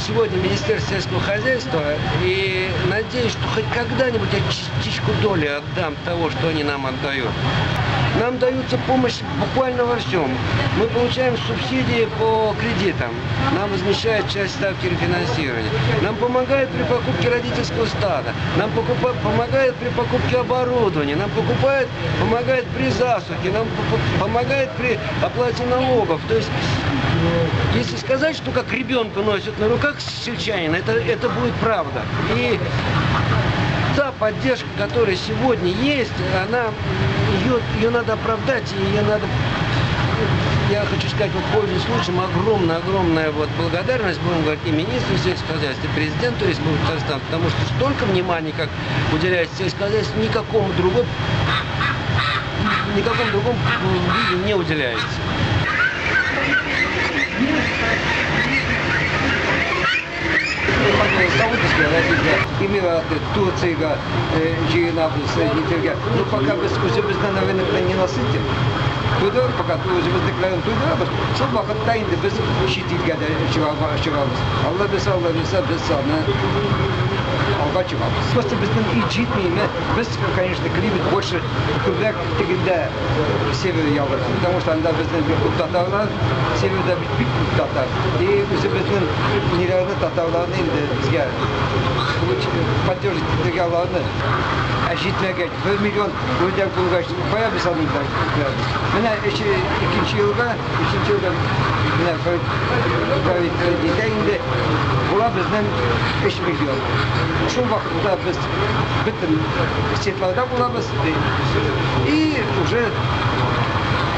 сегодня Министерство сельского хозяйства, и надеюсь, что хоть когда-нибудь я частичку доли отдам того, что они нам отдают. Нам даются помощь буквально во всем. Мы получаем субсидии по кредитам. Нам возмещают часть ставки рефинансирования. Нам помогают при покупке родительского стада. Нам помогают при покупке оборудования. Нам помогают при засухе. Нам помогают при оплате налогов. То есть, если сказать, что как ребенка носят на руках сельчанина, это будет правда. И та поддержка, которая сегодня есть, ее надо оправдать, и ее надо, я хочу сказать, вот пользуясь случаем, огромная вот благодарность, будем говорить, и министру сельского хозяйства, и президенту Республики Татарстан, потому что столько внимания, как уделяется сельскому хозяйству, никакому другому виде не уделяется. Саудовская Арабия, Эмираты, Турция, жиынабыз, Нидерге. Ну, пока біз өзіміздің рынокты не насытим, туда, пока өзіміздіктерін тудырамыз, сол уақытта енді біз шетелге де шығамыз. Алла білсе, біз саны алға шығамыз. Просто біздің и жетмеймі, біз, конечно, климат больше көбірек тегінде север является, потому что анда біздің татарлар, северде бит татар. И өзіміздің нелерді татарларын енді бізге поддерживать дегенлерді жетмеген 1 миллион өйден болғаш қоя біз алыңдар. Міне үшінші жылға міне правительство детейінде бұла біздің 3 миллион. Шул вақытта біз бүтін сетларда боламыз и уже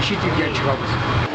шетелге шығамыз.